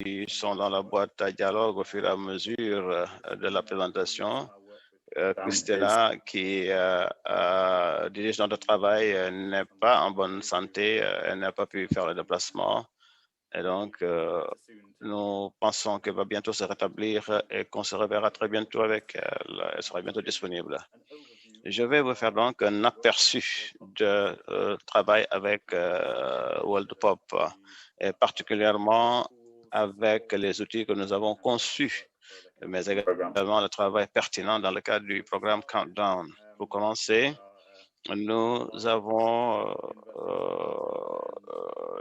qui sont dans la boîte à dialogue au fur et à mesure de la présentation. Christella, qui dirige notre travail, n'est pas en bonne santé, elle n'a pas pu faire le déplacement. Et donc, nous pensons qu'elle va bientôt se rétablir et qu'on se reverra très bientôt avec elle. Elle sera bientôt disponible. Je vais vous faire donc un aperçu de travail avec World Pop, et particulièrement avec les outils que nous avons conçus, mais également le travail pertinent dans le cadre du programme Countdown. Pour commencer, nous avons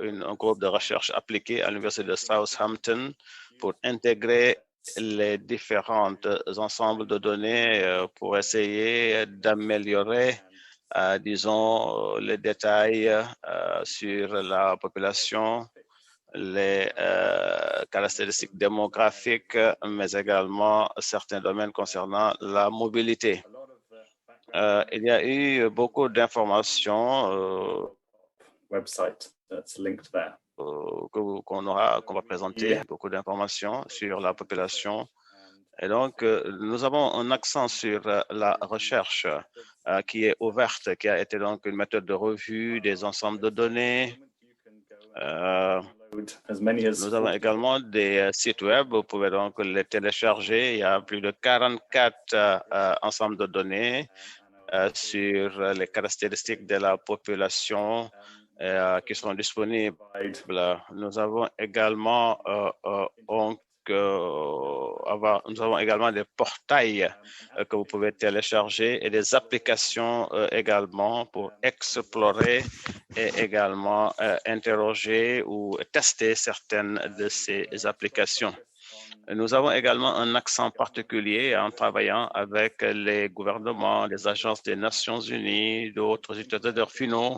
un groupe de recherche appliquée à l'Université de Southampton pour intégrer les différents ensembles de données pour essayer d'améliorer, disons, les détails sur la population, les caractéristiques démographiques, mais également certains domaines concernant la mobilité. Il y a eu beaucoup d'informations qu'on va présenter, beaucoup d'informations sur la population. Et donc, nous avons un accent sur la recherche qui est ouverte, qui a été donc une méthode de revue des ensembles de données. Nous avons également des sites web, vous pouvez donc les télécharger. Il y a plus de 44 ensembles de données sur les caractéristiques de la population qui sont disponibles. Nous avons également nous avons également des portails que vous pouvez télécharger et des applications également pour explorer et également interroger ou tester certaines de ces applications. Nous avons également un accent particulier en travaillant avec les gouvernements, les agences des Nations Unies, d'autres utilisateurs finaux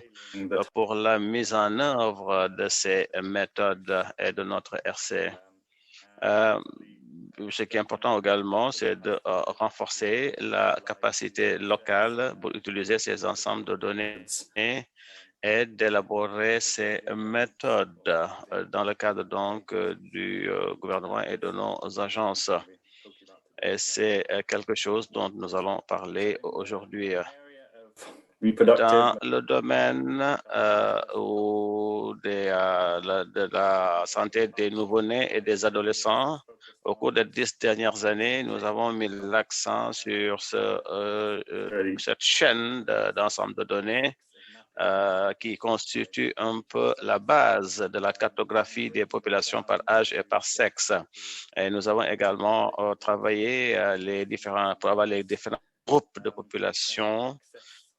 pour la mise en œuvre de ces méthodes et de notre RC. Ce qui est important également, c'est de renforcer la capacité locale pour utiliser ces ensembles de données et d'élaborer ces méthodes dans le cadre donc du gouvernement et de nos agences. Et c'est quelque chose dont nous allons parler aujourd'hui. Dans le domaine de la santé des nouveau-nés et des adolescents, au cours des 10 dernières années, nous avons mis l'accent sur cette chaîne d'ensemble de données qui constitue un peu la base de la cartographie des populations par âge et par sexe. Et nous avons également travaillé pour avoir les différents groupes de population.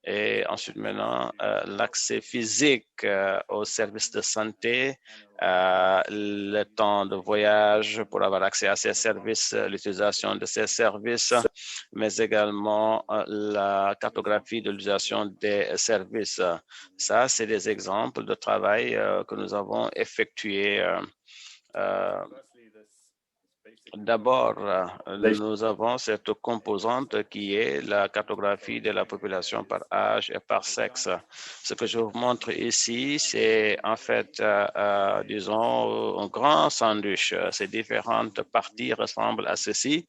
Et ensuite, maintenant, l'accès physique aux services de santé, le temps de voyage pour avoir accès à ces services, l'utilisation de ces services, mais également la cartographie de l'utilisation des services. Ça, c'est des exemples de travail que nous avons effectués. D'abord, nous avons cette composante qui est la cartographie de la population par âge et par sexe. Ce que je vous montre ici, c'est en fait, disons, un grand sandwich. Ces différentes parties ressemblent à ceci.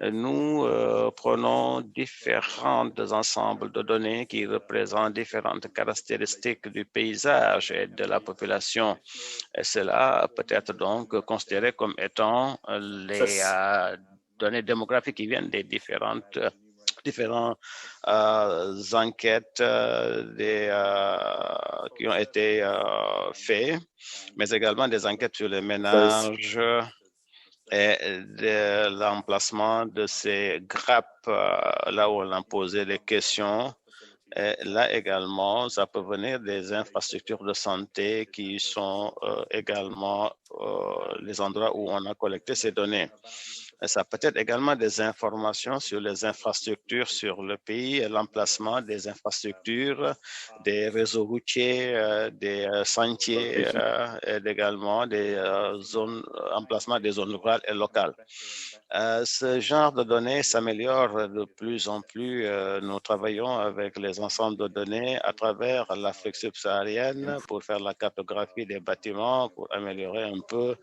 Nous prenons différents ensembles de données qui représentent différentes caractéristiques du paysage et de la population. Et cela peut être donc considéré comme étant les données démographiques qui viennent des différentes enquêtes qui ont été faites, mais également des enquêtes sur les ménages et de l'emplacement de ces grappes là où on a posé les questions. Et là également, ça peut venir des infrastructures de santé qui sont également les endroits où on a collecté ces données. Ça peut être également des informations sur les infrastructures sur le pays, l'emplacement des infrastructures, des réseaux routiers, des sentiers et également des zones, emplacements des zones rurales et locales. Ce genre de données s'améliore de plus en plus. Nous travaillons avec les ensembles de données à travers l'Afrique subsaharienne pour faire la cartographie des bâtiments, pour améliorer un peu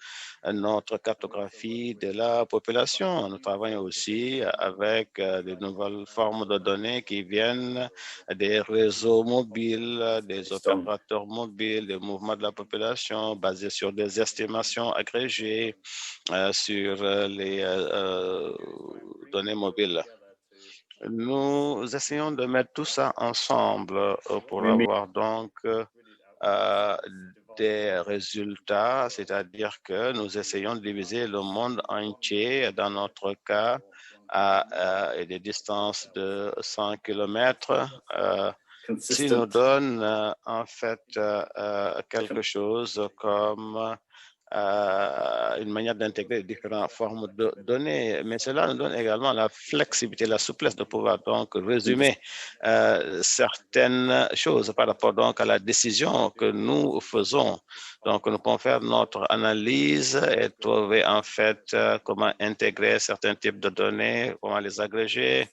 notre cartographie de la population. Nous travaillons aussi avec de nouvelles formes de données qui viennent des réseaux mobiles, des opérateurs mobiles, des mouvements de la population basés sur des estimations agrégées sur les données mobiles. Nous essayons de mettre tout ça ensemble pour avoir donc des résultats, c'est-à-dire que nous essayons de diviser le monde entier, dans notre cas, à des distances de 100 km, qui nous donne en fait quelque chose comme une manière d'intégrer différentes formes de données, mais cela nous donne également la flexibilité, la souplesse de pouvoir donc résumer certaines choses par rapport donc à la décision que nous faisons. Donc, nous pouvons faire notre analyse et trouver en fait comment intégrer certains types de données, comment les agréger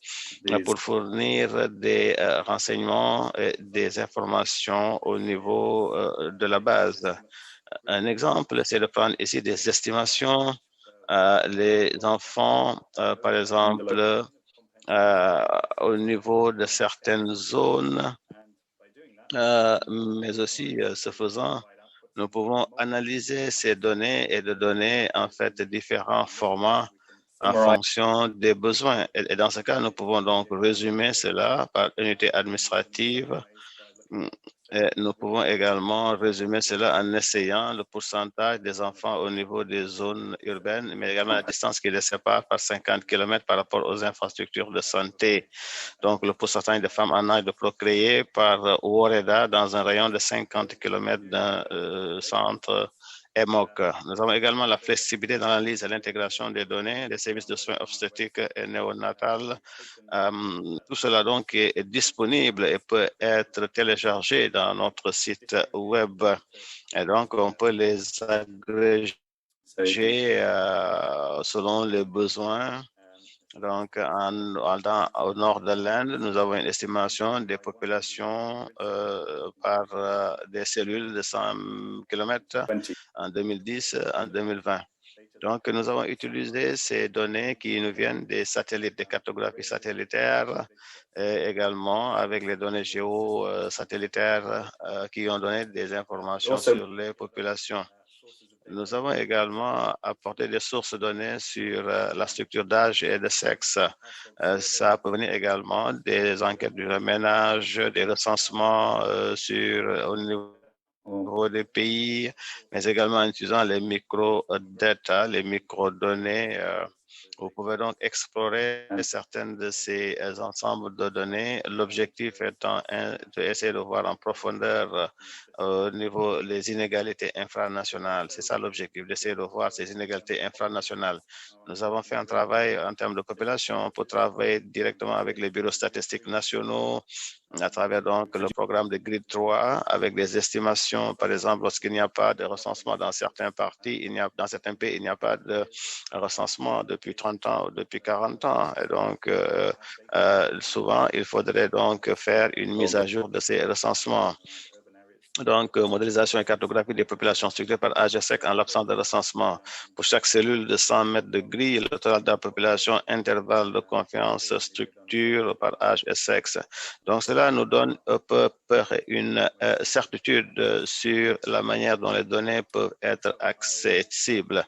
pour fournir des renseignements et des informations au niveau de la base. Un exemple, c'est de prendre ici des estimations. Les enfants, par exemple, au niveau de certaines zones, mais aussi, ce faisant, nous pouvons analyser ces données et de donner en fait différents formats en fonction des besoins. Et dans ce cas, nous pouvons donc résumer cela par unité administrative. Et nous pouvons également résumer cela en essayant le pourcentage des enfants au niveau des zones urbaines, mais également la distance qui les sépare par 50 km par rapport aux infrastructures de santé. Donc, le pourcentage de femmes en âge de procréer par Woreda dans un rayon de 50 km d'un centre EMOC. Nous avons également la flexibilité dans l'analyse et l'intégration des données, des services de soins obstétriques et néonatales. Tout cela donc est disponible et peut être téléchargé dans notre site web. Et donc, on peut les agréger selon les besoins. Donc, au nord de l'Inde, nous avons une estimation des populations par des cellules de 100 km en 2010, en 2020. Donc, nous avons utilisé ces données qui nous viennent des satellites, des cartographies satellitaires, et également avec les données géosatellitaires qui ont donné des informations sur les populations. Nous avons également apporté des sources de données sur la structure d'âge et de sexe. Ça peut venir également des enquêtes du ménage, des recensements au niveau des pays, mais également en utilisant les micro-data, les micro-données. Vous pouvez donc explorer certaines de ces ensembles de données, l'objectif étant d'essayer de voir en profondeur au niveau des inégalités infranationales. C'est ça l'objectif, d'essayer de voir ces inégalités infranationales. Nous avons fait un travail en termes de population pour travailler directement avec les bureaux statistiques nationaux, à travers donc le programme de Grid 3 avec des estimations, par exemple, lorsqu'il n'y a pas de recensement dans certains dans certains pays, il n'y a pas de recensement depuis 30 ans ou depuis 40 ans. Et donc, souvent, il faudrait donc faire une mise à jour de ces recensements. Donc, modélisation et cartographie des populations structurées par âge et sexe en l'absence de recensement. Pour chaque cellule de 100 mètres de grille, le total de la population, intervalle de confiance, structure par âge et sexe. Donc, cela nous donne peu une certitude sur la manière dont les données peuvent être accessibles.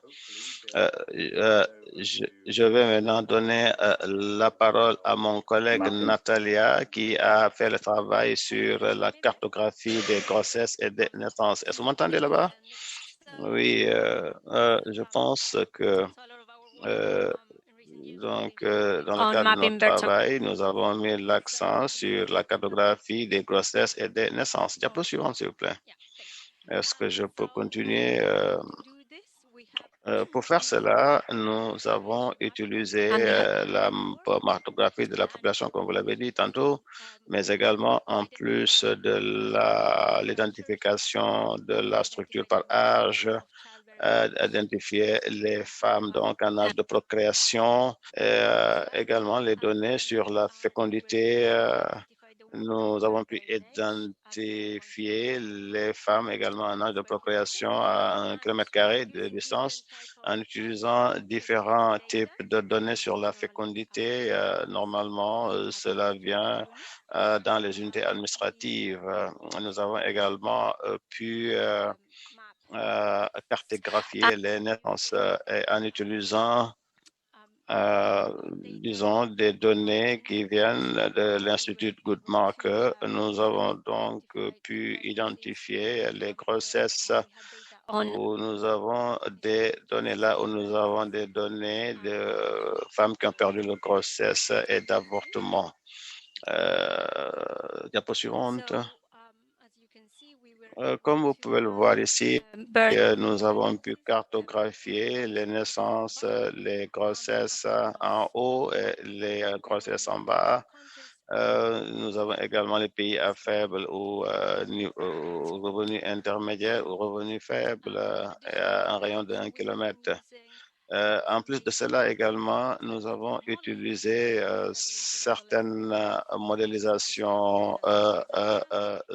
Je vais maintenant donner la parole à mon collègue Natalia qui a fait le travail sur la cartographie des grossesses et des naissances. Est-ce que vous m'entendez là-bas? Oui, je pense que donc, dans le cadre de notre travail, nous avons mis l'accent sur la cartographie des grossesses et des naissances. Diapo suivante, s'il vous plaît. Est-ce que je peux continuer? Pour faire cela, nous avons utilisé la cartographie de la population, comme vous l'avez dit tantôt, mais également en plus de l'identification de la structure par âge, identifier les femmes donc en âge de procréation, et également les données sur la fécondité. Nous avons pu identifier les femmes également en âge de procréation à 1 km² de distance en utilisant différents types de données sur la fécondité. Normalement, cela vient dans les unités administratives. Nous avons également pu cartographier les naissances en utilisant disons, des données qui viennent de l'Institut Goodmark. Nous avons donc pu identifier les grossesses où nous avons des données là, où nous avons des données de femmes qui ont perdu leur grossesse et d'avortement. Diapo suivante. Comme vous pouvez le voir ici, nous avons pu cartographier les naissances, les grossesses en haut et les grossesses en bas. Nous avons également les pays à faible ou revenus intermédiaires ou revenus faibles à un rayon de 1 km. En plus de cela également, nous avons utilisé certaines modélisations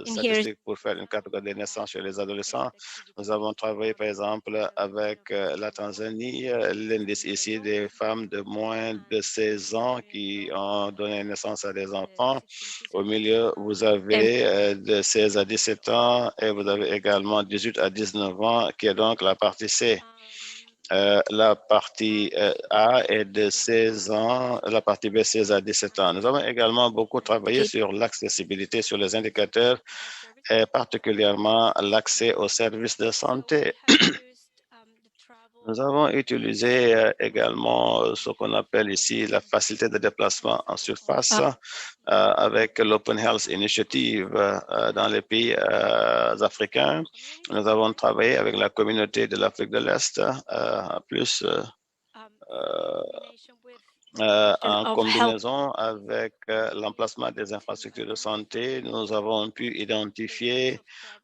statistiques pour faire une catégorie des naissances chez les adolescents. Nous avons travaillé par exemple avec la Tanzanie, l'indice ici des femmes de moins de 16 ans qui ont donné naissance à des enfants. Au milieu, vous avez de 16 à 17 ans et vous avez également 18 à 19 ans qui est donc la partie C. La partie A est de 16 ans, la partie B 16 à 17 ans. Nous avons également beaucoup travaillé sur l'accessibilité, sur les indicateurs, et particulièrement l'accès aux services de santé. Nous avons utilisé également ce qu'on appelle ici la facilité de déplacement en surface avec l'Open Health Initiative dans les pays africains. Nous avons travaillé avec la communauté de l'Afrique de l'Est, plus en combinaison avec l'emplacement des infrastructures de santé. Nous avons pu identifier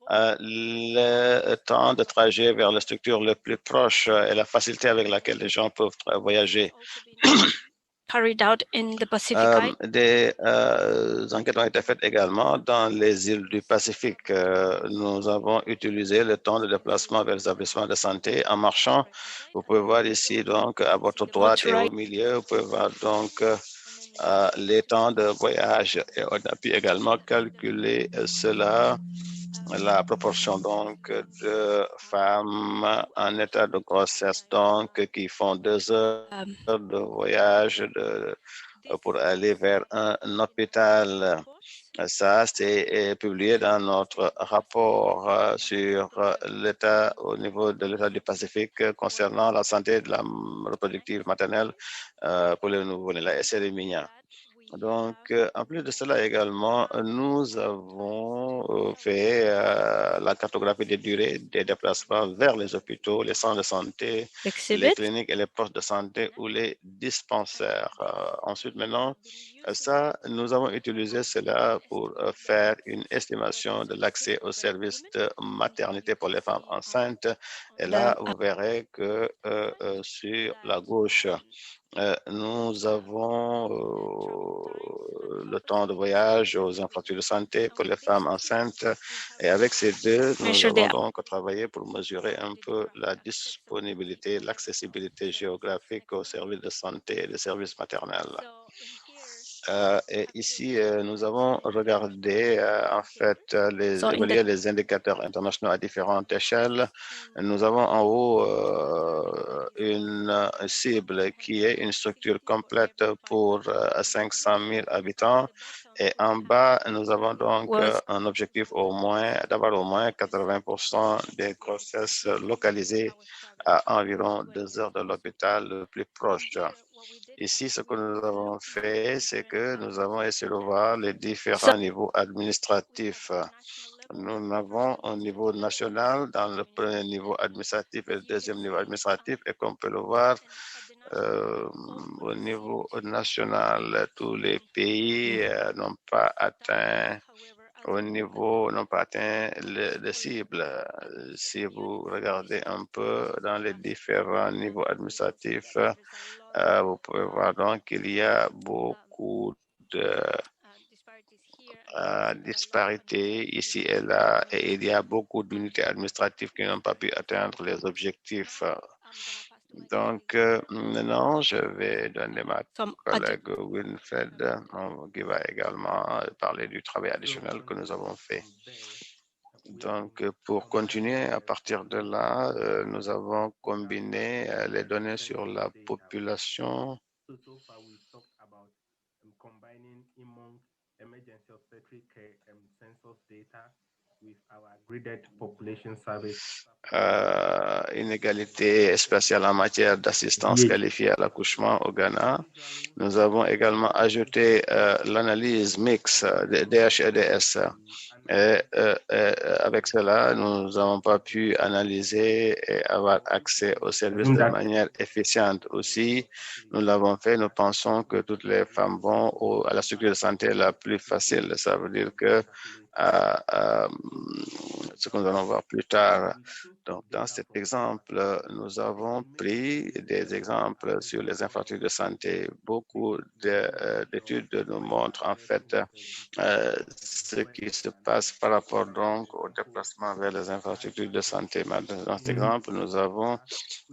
le temps de trajet vers les structures les plus proches et la facilité avec laquelle les gens peuvent voyager. Des enquêtes ont été faites également dans les îles du Pacifique. Nous avons utilisé le temps de déplacement vers les établissements de santé en marchant. Vous pouvez voir ici donc à votre droite et au milieu, vous pouvez voir donc les temps de voyage. Et on a pu également calculer cela, la proportion donc de femmes en état de grossesse donc qui font 2 heures de voyage pour aller vers un hôpital. Ça, c'est publié dans notre rapport sur l'état au niveau de l'état du Pacifique concernant la santé de la reproductive maternelle pour les nouveau-nés, la SRMIA. Donc, en plus de cela également, nous avons fait la cartographie des durées des déplacements vers les hôpitaux, les centres de santé, les cliniques et les postes de santé ou les dispensaires. Ensuite, maintenant, ça, nous avons utilisé cela pour faire une estimation de l'accès aux services de maternité pour les femmes enceintes. Et là, vous verrez que sur la gauche, nous avons le temps de voyage aux infrastructures de santé pour les femmes enceintes. Et avec ces deux, nous avons donc travaillé pour mesurer un peu la disponibilité, l'accessibilité géographique aux services de santé et des services maternels. Et ici, nous avons regardé en fait évaluer les indicateurs internationaux à différentes échelles. Nous avons en haut une cible qui est une structure complète pour 500 000 habitants. Et en bas, nous avons donc un objectif d'avoir au moins 80% des grossesses localisées à environ 2 heures de l'hôpital le plus proche. Ici, ce que nous avons fait, c'est que nous avons essayé de voir les différents niveaux administratifs. Nous avons un niveau national dans le premier niveau administratif et le deuxième niveau administratif, et comme on peut le voir, au niveau national, tous les pays n'ont pas atteint les cibles. Si vous regardez un peu dans les différents niveaux administratifs, vous pouvez voir donc qu'il y a beaucoup de disparités ici et là, et il y a beaucoup d'unités administratives qui n'ont pas pu atteindre les objectifs. Donc, maintenant, je vais donner ma collègue Winfred, qui va également parler du travail additionnel que nous avons fait. Donc, pour continuer, à partir de là, nous avons combiné les données sur la population. Combining emergency obstetric care census data with our graded population survey. Inégalité spatiale en matière d'assistance qualifiée à l'accouchement au Ghana. Nous avons également ajouté l'analyse mixte de DH-EDS. Et avec cela, nous n'avons pas pu analyser et avoir accès aux services de manière efficiente. Aussi, nous l'avons fait, nous pensons que toutes les femmes vont à la structure de santé la plus facile. Ça veut dire que ce que nous allons voir plus tard. Donc, dans cet exemple, nous avons pris des exemples sur les infrastructures de santé. Beaucoup d'études nous montrent en fait ce qui se passe par rapport donc au déplacement vers les infrastructures de santé. Dans cet exemple, nous avons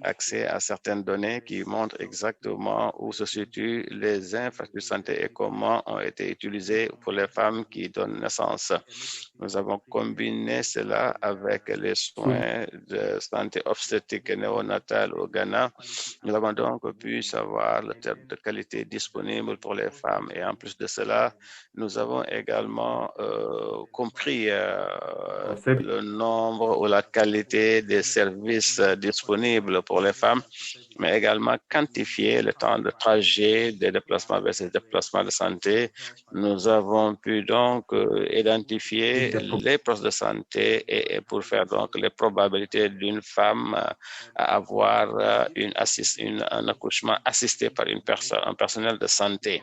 accès à certaines données qui montrent exactement où se situent les infrastructures de santé et comment ont été utilisées pour les femmes qui donnent naissance. Nous avons combiné cela avec les soins de santé obstétrique et néonatale au Ghana. Nous avons donc pu savoir le terme de qualité disponible pour les femmes. Et en plus de cela, nous avons également compris le nombre ou la qualité des services disponibles pour les femmes, mais également quantifier le temps de trajet des déplacements vers ces déplacements de santé. Nous avons pu donc identifier les postes de santé et pour faire donc les probabilités d'une femme à avoir un accouchement assisté par un personnel de santé.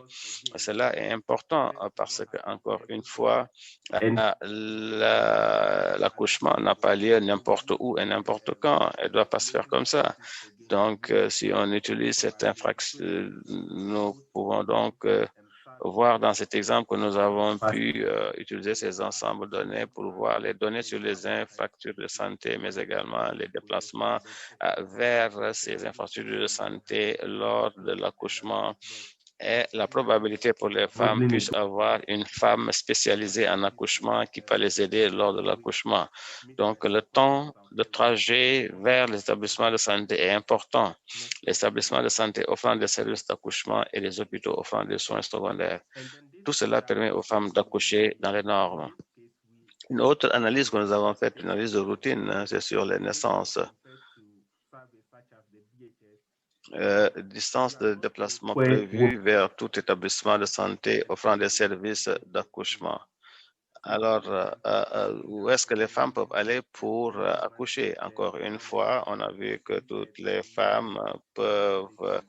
Cela est important parce que, encore une fois, l'accouchement n'a pas lieu n'importe où et n'importe quand. Elle ne doit pas se faire comme ça. Donc, si on utilise cette infraction, nous pouvons donc voir dans cet exemple que nous avons pu utiliser ces ensembles de données pour voir les données sur les infrastructures de santé, mais également les déplacements vers ces infrastructures de santé lors de l'accouchement et la probabilité pour les femmes puissent avoir une femme spécialisée en accouchement qui peut les aider lors de l'accouchement. Donc, le temps de trajet vers les établissements de santé est important. Les établissements de santé offrant des services d'accouchement et les hôpitaux offrant des soins secondaires. Tout cela permet aux femmes d'accoucher dans les normes. Une autre analyse que nous avons faite, une analyse de routine, c'est sur les naissances. Distance de déplacement prévue vers tout établissement de santé offrant des services d'accouchement. Alors, où est-ce que les femmes peuvent aller pour accoucher? Encore une fois, on a vu que toutes les femmes peuvent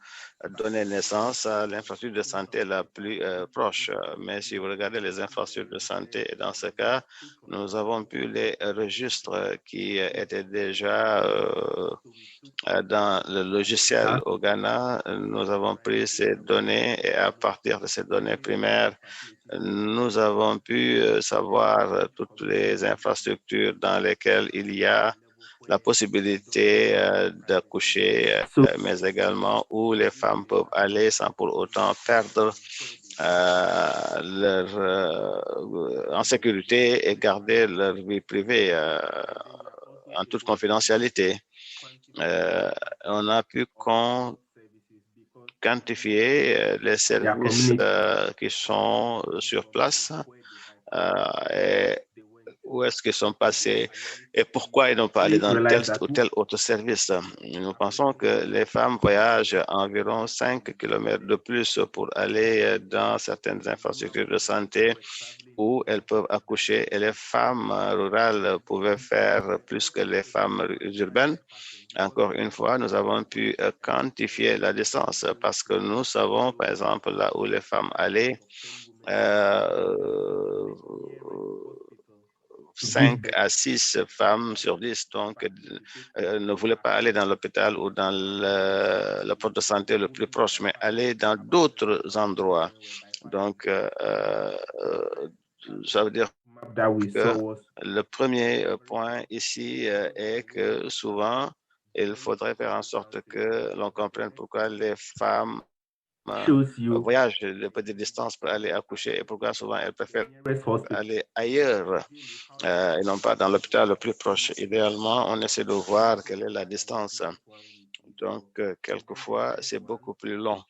donner naissance à l'infrastructure de santé la plus proche. Mais si vous regardez les infrastructures de santé, dans ce cas, nous avons pu les registres qui étaient déjà dans le logiciel au Ghana. Nous avons pris ces données et à partir de ces données primaires, nous avons pu savoir toutes les infrastructures dans lesquelles il y a la possibilité d'accoucher, mais également où les femmes peuvent aller sans pour autant perdre en sécurité et garder leur vie privée en toute confidentialité. On a pu quantifier les services qui sont sur place et où est-ce qu'ils sont passés et pourquoi ils n'ont pas allé dans tel ou tel autre service. Nous pensons que les femmes voyagent environ 5 km de plus pour aller dans certaines infrastructures de santé où elles peuvent accoucher. Et les femmes rurales pouvaient faire plus que les femmes urbaines. Encore une fois, nous avons pu quantifier la distance parce que nous savons, par exemple, là où les femmes allaient, 5 à 6 femmes sur 10 donc, ne voulaient pas aller dans l'hôpital ou dans le poste de santé le plus proche, mais aller dans d'autres endroits. Donc, ça veut dire que le premier point ici est que souvent, il faudrait faire en sorte que l'on comprenne pourquoi les femmes voyagent de petites distances pour aller accoucher et pourquoi souvent elles préfèrent aller ailleurs et non pas dans l'hôpital le plus proche. Idéalement, on essaie de voir quelle est la distance. Donc, quelquefois, c'est beaucoup plus long.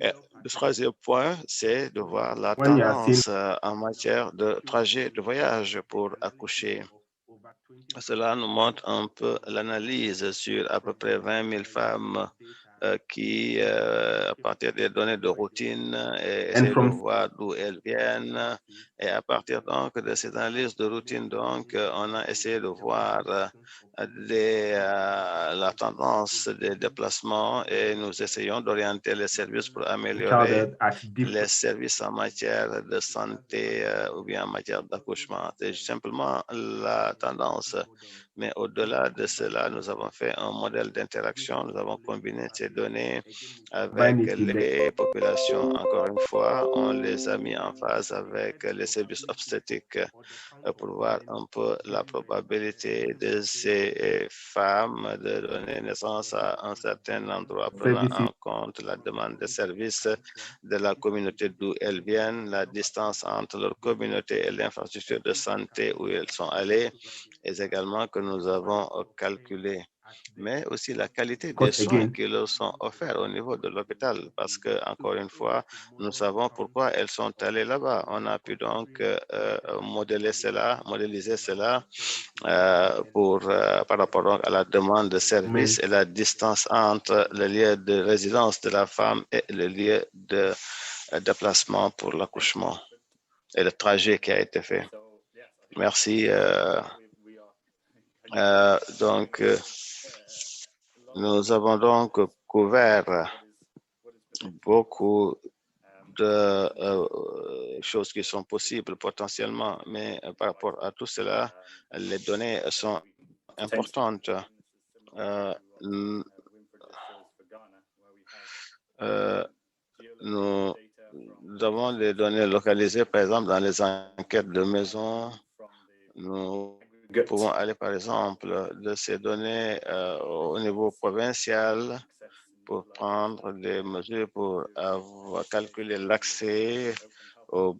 Et le troisième point, c'est de voir la tendance en matière de trajet de voyage pour accoucher. Cela nous montre un peu l'analyse sur à peu près 20 000 femmes qui, à partir des données de routine, essaient de voir d'où elles viennent. Et à partir donc de ces analyses de routine, donc, on a essayé de voir la tendance des déplacements et nous essayons d'orienter les services pour améliorer les services en matière de santé ou bien en matière d'accouchement. C'est simplement la tendance. Mais au-delà de cela, nous avons fait un modèle d'interaction. Nous avons combiné ces données avec les populations. Encore une fois, on les a mis en phase avec les services obstétriques pour voir un peu la probabilité de ces femmes de donner naissance à un certain endroit, prenant en compte la demande de services de la communauté d'où elles viennent, la distance entre leur communauté et l'infrastructure de santé où elles sont allées, et également que nous avons calculé, mais aussi la qualité des soins qui leur sont offerts au niveau de l'hôpital, parce que, encore une fois, nous savons pourquoi elles sont allées là-bas. On a pu donc modéliser cela par rapport donc à la demande de service et la distance entre le lieu de résidence de la femme et le lieu de déplacement pour l'accouchement et le trajet qui a été fait. Merci. Donc, nous avons donc couvert beaucoup de choses qui sont possibles potentiellement, mais par rapport à tout cela, les données sont importantes. Nous avons des données localisées, par exemple, dans les enquêtes de maison. Nous pouvons aller, par exemple, de ces données au niveau provincial pour prendre des mesures pour calculer l'accès aux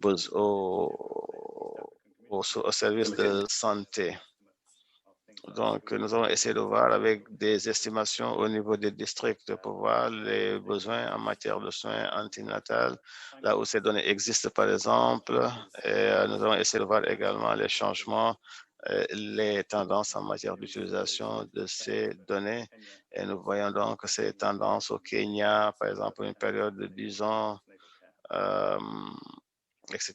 services de santé. Donc, nous avons essayé de voir avec des estimations au niveau des districts pour voir les besoins en matière de soins antinatals, là où ces données existent, par exemple. Et nous avons essayé de voir également les changements, les tendances en matière d'utilisation de ces données. Et nous voyons donc ces tendances au Kenya, par exemple, une période de 10 ans, etc.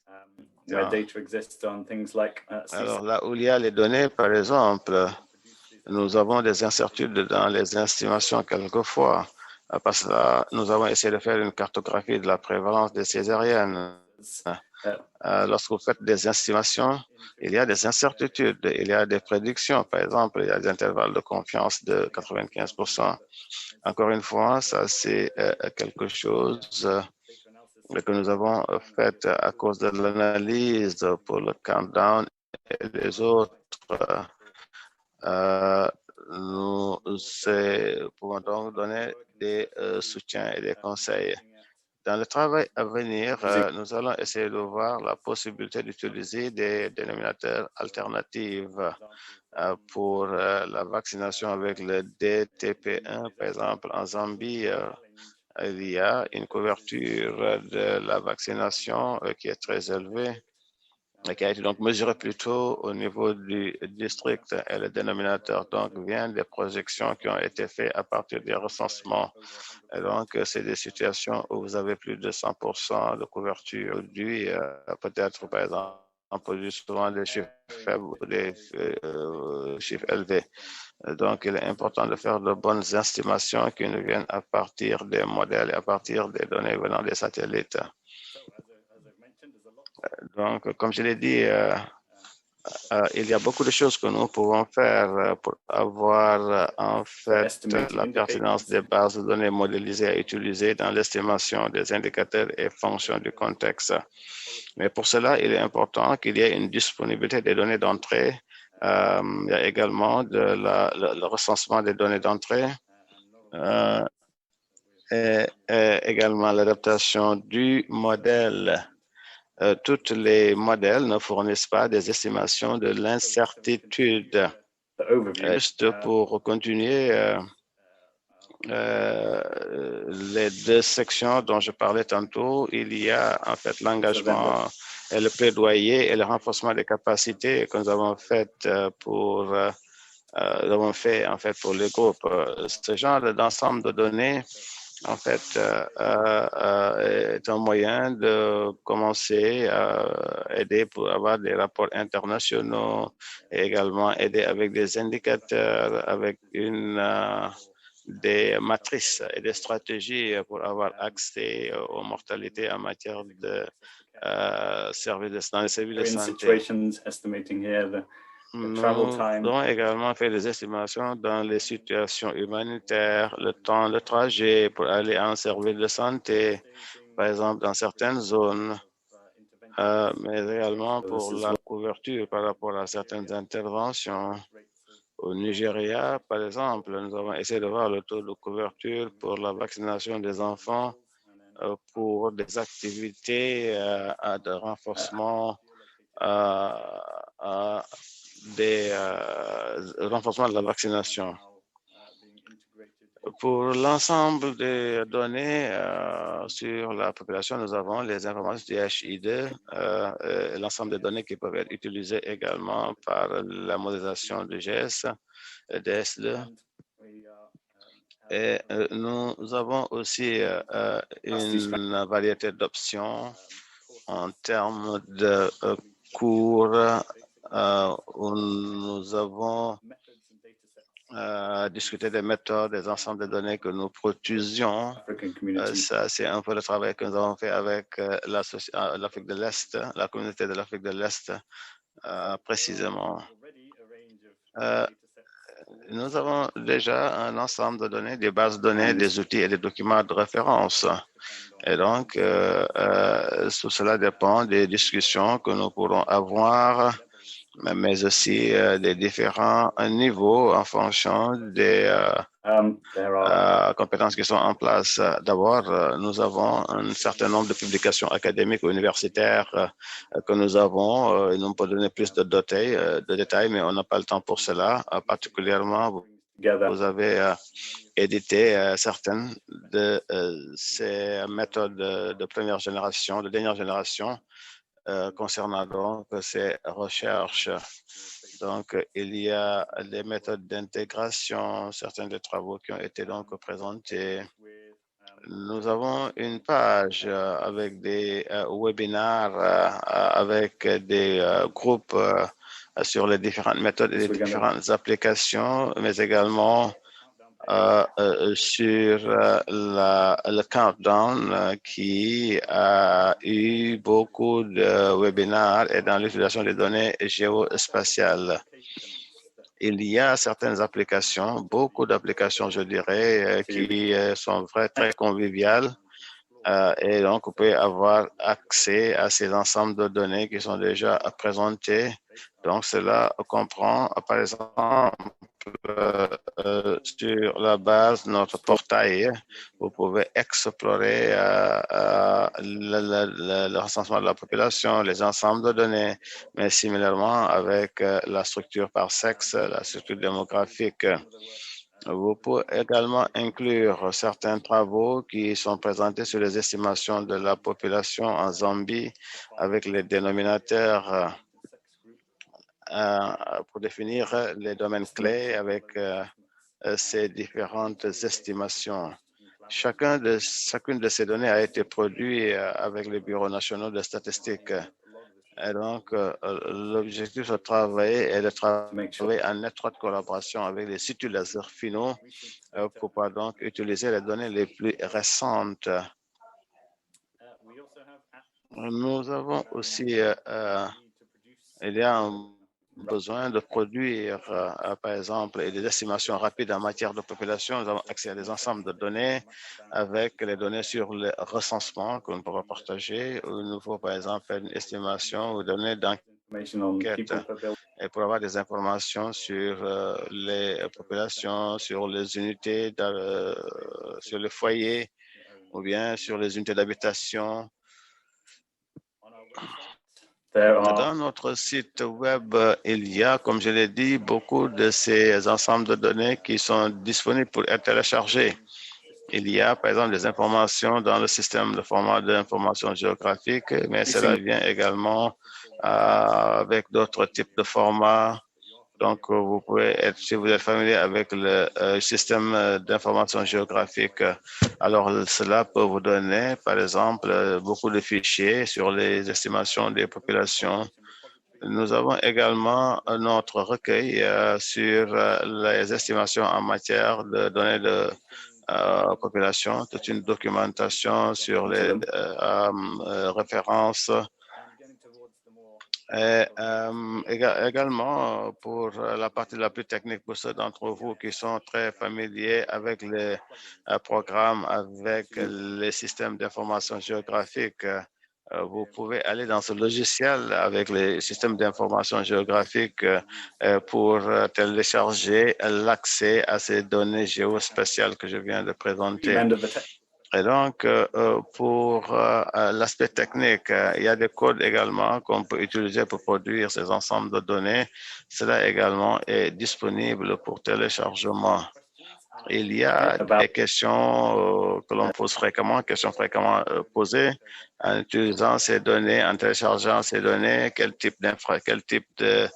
Alors là où il y a les données, par exemple, nous avons des incertitudes dans les estimations quelquefois, parce que là, nous avons essayé de faire une cartographie de la prévalence des césariennes. Lorsque vous faites des estimations, il y a des incertitudes, il y a des prédictions. Par exemple, il y a des intervalles de confiance de 95%. Encore une fois, ça c'est quelque chose que nous avons fait à cause de l'analyse pour le countdown et les autres. Nous pouvons donc donner des soutiens et des conseils. Dans le travail à venir, nous allons essayer de voir la possibilité d'utiliser des dénominateurs alternatifs pour la vaccination avec le DTP1. Par exemple, en Zambie, il y a une couverture de la vaccination qui est très élevée. qui a été donc mesuré plutôt au niveau du district, et le dénominateur donc vient des projections qui ont été faites à partir des recensements. Et donc, c'est des situations où vous avez plus de 100% de couverture aujourd'hui, peut-être par exemple, souvent des chiffres faibles ou des chiffres élevés. Donc, il est important de faire de bonnes estimations qui nous viennent à partir des modèles et à partir des données venant des satellites. Donc, comme je l'ai dit, il y a beaucoup de choses que nous pouvons faire pour avoir en fait la pertinence des bases de données modélisées à utiliser dans l'estimation des indicateurs et fonctions du contexte. Mais pour cela, il est important qu'il y ait une disponibilité des données d'entrée. Il y a également le recensement des données d'entrée et également l'adaptation du modèle. Tous les modèles ne fournissent pas des estimations de l'incertitude. Juste pour continuer, les deux sections dont je parlais tantôt, il y a en fait l'engagement et le plaidoyer et le renforcement des capacités que nous avons fait pour les groupes. Ce genre d'ensemble de données en fait, est un moyen de commencer à aider pour avoir des rapports internationaux et également aider avec des indicateurs, avec des matrices et des stratégies pour avoir accès aux mortalités en matière de services dans les services de santé. Nous avons également fait des estimations dans les situations humanitaires, le temps de trajet pour aller en service de santé, par exemple dans certaines zones, mais également pour la couverture par rapport à certaines interventions. Au Nigeria, par exemple, nous avons essayé de voir le taux de couverture pour la vaccination des enfants pour des activités de renforcement renforcement de la vaccination. Pour l'ensemble des données sur la population, nous avons les informations du HI2, l'ensemble des données qui peuvent être utilisées également par la modélisation du GS, DS2. Et nous avons aussi une variété d'options en termes de cours où nous avons discuté des méthodes, des ensembles de données que nous produisions. Ça, c'est un peu le travail que nous avons fait avec l'Afrique de l'Est, la communauté de l'Afrique de l'Est, précisément. Nous avons déjà un ensemble de données, des bases de données, des outils et des documents de référence. Et donc, tout cela dépend des discussions que nous pourrons avoir, mais aussi des différents niveaux en fonction des compétences qui sont en place. D'abord, nous avons un certain nombre de publications académiques ou universitaires que nous avons. Nous pouvons donner plus de détails, mais on n'a pas le temps pour cela. Particulièrement, vous avez édité certaines de ces méthodes de première génération, de dernière génération, concernant donc ces recherches. Donc, il y a des méthodes d'intégration, certains des travaux qui ont été donc présentés. Nous avons une page avec des webinaires, avec des groupes sur les différentes méthodes et les différentes applications, mais également sur le countdown qui a eu beaucoup de webinaires et dans l'utilisation des données géospatiales. Il y a certaines applications, beaucoup d'applications, je dirais, qui sont très conviviales. Et donc, vous pouvez avoir accès à ces ensembles de données qui sont déjà présentées. Donc, cela comprend, par exemple, sur la base de notre portail, vous pouvez explorer le recensement de la population, les ensembles de données, mais similairement avec la structure par sexe, la structure démographique. Vous pouvez également inclure certains travaux qui sont présentés sur les estimations de la population en Zambie avec les dénominateurs pour définir les domaines clés avec ces différentes estimations. Chacune de ces données a été produite avec les bureaux nationaux de statistiques. Et donc, l'objectif de travailler est de travailler en étroite collaboration avec les utilisateurs finaux pour pouvoir donc utiliser les données les plus récentes. Nous avons aussi, il y a un besoin de produire, par exemple, des estimations rapides en matière de population. Nous avons accès à des ensembles de données avec les données sur le recensement que nous pourrons partager. Il nous faut, par exemple, faire une estimation ou données d'enquête et pour avoir des informations sur les populations, sur les unités, sur les foyers ou bien sur les unités d'habitation. Dans notre site web, il y a, comme je l'ai dit, beaucoup de ces ensembles de données qui sont disponibles pour être téléchargés. Il y a, par exemple, des informations dans le système de format d'information géographique, mais cela vient également avec d'autres types de formats. Donc, vous pouvez être, si vous êtes familier avec le système d'information géographique, alors cela peut vous donner, par exemple, beaucoup de fichiers sur les estimations des populations. Nous avons également notre recueil sur les estimations en matière de données de population, toute une documentation sur les références. Et également, pour la partie la plus technique, pour ceux d'entre vous qui sont très familiers avec les programmes, avec les systèmes d'information géographique, vous pouvez aller dans ce logiciel avec les systèmes d'information géographique pour télécharger l'accès à ces données géospatiales que je viens de présenter. Et donc, pour l'aspect technique, il y a des codes également qu'on peut utiliser pour produire ces ensembles de données. Cela également est disponible pour téléchargement. Il y a des questions que l'on pose fréquemment, questions fréquemment posées en utilisant ces données, en téléchargeant ces données, quel type de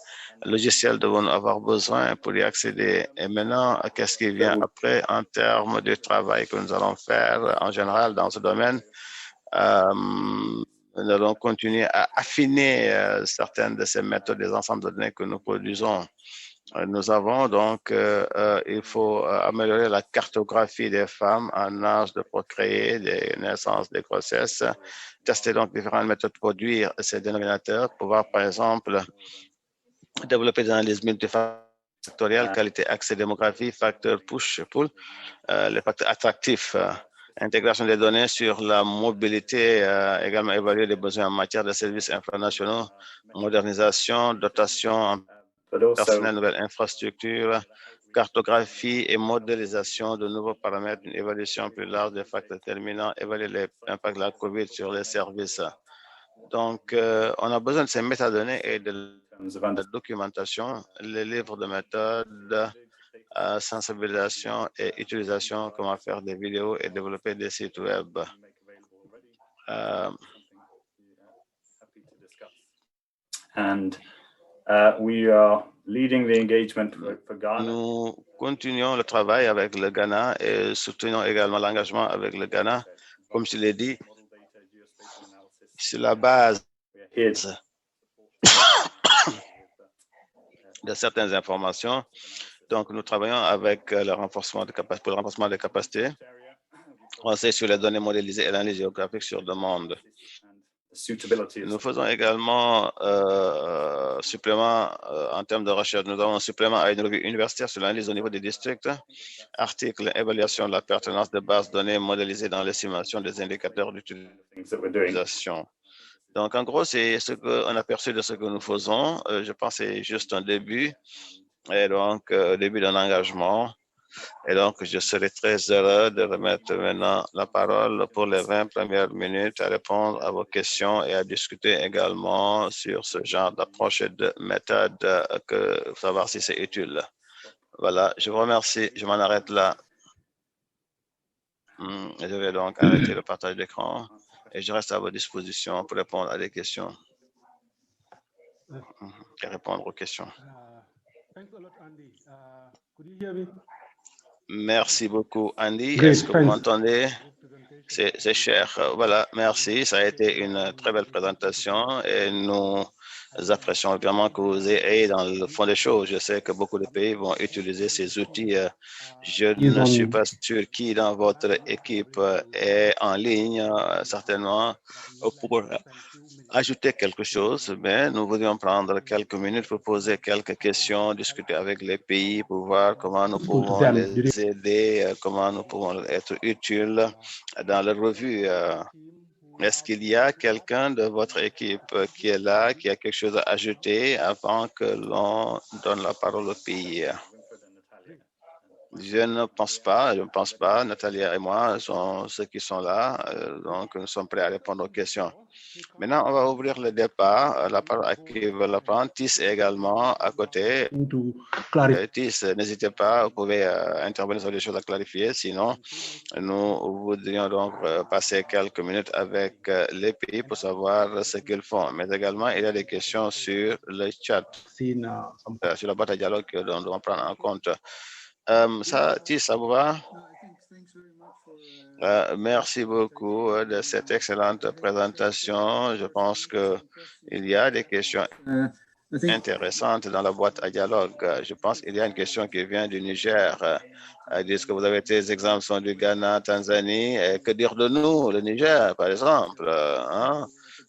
logiciel devons-nous avoir besoin pour y accéder. Et maintenant, qu'est-ce qui vient après en termes de travail que nous allons faire en général dans ce domaine? Nous allons continuer à affiner certaines de ces méthodes, des ensembles de données que nous produisons. Nous avons donc, il faut améliorer la cartographie des femmes en âge de procréer, des naissances, des grossesses, tester donc différentes méthodes de produire ces dénominateurs, pouvoir par exemple développer des analyses multifactorielles, qualité, accès, démographie, facteurs push-pull, les facteurs attractifs, intégration des données sur la mobilité, également évaluer les besoins en matière de services internationaux, modernisation, dotation en personnel, nouvelles infrastructures, cartographie et modélisation de nouveaux paramètres, une évaluation plus large des facteurs déterminants, évaluer l'impact de la COVID sur les services. Donc, on a besoin de ces métadonnées et de la documentation, les livres de méthode, sensibilisation et utilisation, comment faire des vidéos et développer des sites web. We are leading the engagement for Ghana. Nous continuons le travail avec le Ghana et soutenons également l'engagement avec le Ghana. Comme je l'ai dit, sur la base de certaines informations. Donc, nous travaillons avec le renforcement pour le renforcement des capacités. On sait sur les données modélisées et l'analyse géographique sur demande. Nous faisons également supplément en termes de recherche. Nous avons un supplément à une revue universitaire sur l'analyse au niveau des districts, article, évaluation de la pertinence de bases de données modélisées dans l'estimation des indicateurs d'utilisation. Donc, en gros, c'est ce qu'on a perçu de ce que nous faisons. Je pense que c'est juste un début, et donc début d'un engagement. Et donc, je serai très heureux de remettre maintenant la parole pour les 20 premières minutes à répondre à vos questions et à discuter également sur ce genre d'approche et de méthode, savoir si c'est utile. Voilà, je vous remercie. Je m'en arrête là. Je vais donc arrêter le partage d'écran et je reste à votre disposition pour répondre à des questions et répondre aux questions. Thanks a lot, Andy. Could you hear me? Merci beaucoup, Andy. Great, Est-ce que vous thanks. m'entendez? C'est cher. Voilà, merci. Ça a été une très belle présentation et nous apprécions vraiment que vous ayez dans le fond des choses. Je sais que beaucoup de pays vont utiliser ces outils. Je ne suis pas sûr qui dans votre équipe est en ligne, certainement, pour ajouter quelque chose, mais nous voudrions prendre quelques minutes pour poser quelques questions, discuter avec les pays pour voir comment nous pouvons les aider, comment nous pouvons être utiles dans la revue. Est-ce qu'il y a quelqu'un de votre équipe qui est là, qui a quelque chose à ajouter avant que l'on donne la parole au pays? Je ne pense pas. Natalia et moi sont ceux qui sont là, donc nous sommes prêts à répondre aux questions. Maintenant, on va ouvrir le débat. La parole à qui veut la prendre. Tis également à côté. Tis, n'hésitez pas, vous pouvez intervenir sur des choses à clarifier. Sinon, nous voudrions donc passer quelques minutes avec les pays pour savoir ce qu'ils font. Mais également, il y a des questions sur le chat, sur la boîte à dialogue que l'on doit prendre en compte. Tis, ça vous va? Merci beaucoup de cette excellente présentation. Je pense qu'il y a des questions intéressantes dans la boîte à dialogue. Je pense qu'il y a une question qui vient du Niger. Est-ce que vous avez des exemples sont du Ghana, Tanzanie? Et que dire de nous, le Niger, par exemple?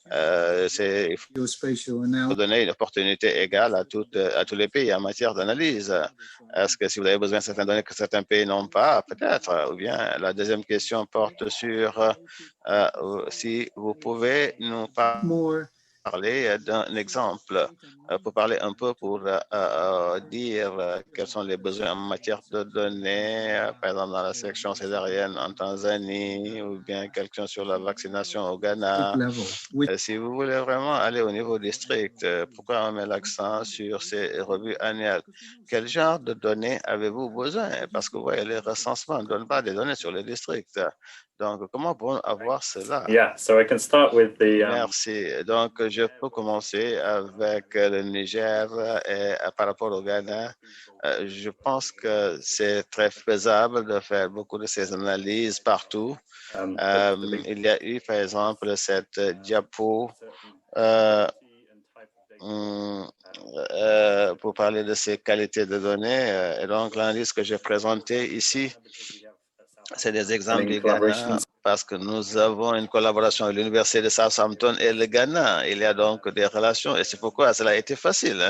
Il faut donner une opportunité égale à tous les pays en matière d'analyse. Est-ce que si vous avez besoin de certaines données que certains pays n'ont pas, peut-être? Ou bien la deuxième question porte sur si vous pouvez nous parler d'un exemple, pour parler un peu pour dire quels sont les besoins en matière de données, par exemple dans la section césarienne en Tanzanie ou bien quelqu'un sur la vaccination au Ghana. Si vous voulez vraiment aller au niveau district, pourquoi on met l'accent sur ces revues annuelles? Quel genre de données avez-vous besoin? Parce que vous voyez, les recensements ne donnent pas des données sur les districts. Donc, comment pouvons avoir cela? Yeah, so I can start with the. Merci. Donc, je peux commencer avec le Niger et par rapport au Ghana. Je pense que c'est très faisable de faire beaucoup de ces analyses partout. Il y a eu, par exemple, cette diapo pour parler de ces qualités de données. Et donc, l'indice que j'ai présenté ici, c'est des exemples du Ghana parce que nous avons une collaboration avec l'Université de Southampton et le Ghana. Il y a donc des relations et c'est pourquoi cela a été facile.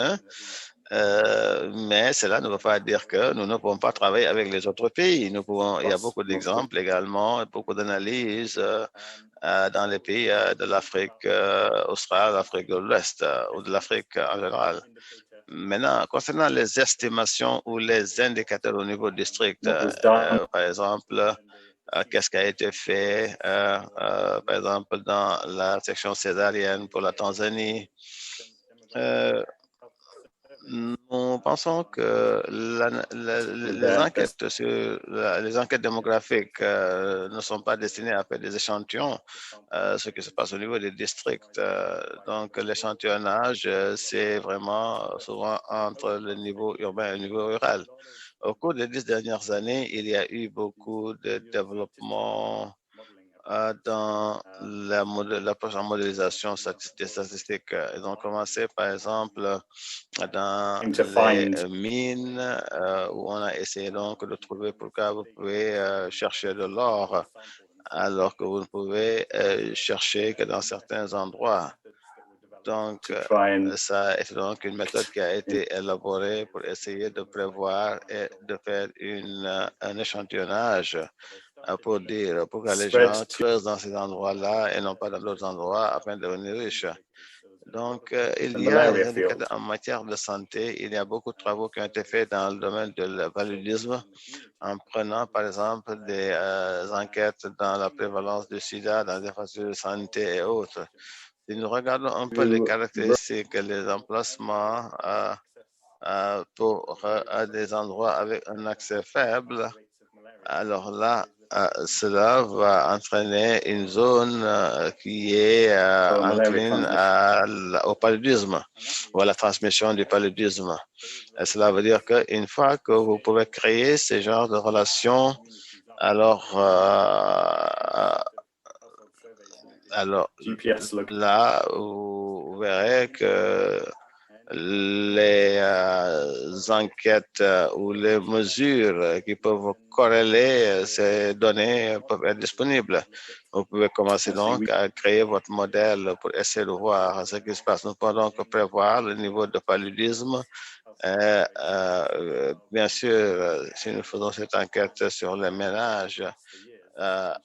Mais cela ne veut pas dire que nous ne pouvons pas travailler avec les autres pays. Il y a beaucoup d'exemples également, beaucoup d'analyses dans les pays de l'Afrique australe, l'Afrique de l'Ouest ou de l'Afrique en général. Maintenant, concernant les estimations ou les indicateurs au niveau district, par exemple, qu'est-ce qui a été fait, par exemple, dans la section césarienne pour la Tanzanie. Nous pensons que les enquêtes démographiques ne sont pas destinées à faire des échantillons, ce qui se passe au niveau des districts. Donc, l'échantillonnage, c'est vraiment souvent entre le niveau urbain et le niveau rural. Au cours des 10 dernières années, il y a eu beaucoup de développement dans l'approche en modélisation des statistiques. Ils ont commencé, par exemple, dans les mines où on a essayé donc de trouver pourquoi vous pouvez chercher de l'or alors que vous ne pouvez chercher que dans certains endroits. Donc, ça est donc une méthode qui a été élaborée pour essayer de prévoir et de faire un échantillonnage pour dire pourquoi les gens creusent dans ces endroits-là et non pas dans d'autres endroits afin de devenir riches. Donc, il y a des indicateurs en matière de santé. Il y a beaucoup de travaux qui ont été faits dans le domaine du paludisme en prenant, par exemple, des enquêtes dans la prévalence du sida, dans les infrastructures de santé et autres. Si nous regardons un peu les caractéristiques, les emplacements pour des endroits avec un accès faible, alors là, cela va entraîner une zone qui est encline au paludisme ou à la transmission du paludisme. Et cela veut dire qu'une fois que vous pouvez créer ce genre de relations, alors là, vous verrez que les enquêtes ou les mesures qui peuvent corréler ces données peuvent être disponibles. Vous pouvez commencer donc à créer votre modèle pour essayer de voir ce qui se passe. Nous pouvons donc prévoir le niveau de paludisme. Bien sûr, si nous faisons cette enquête sur les ménages, à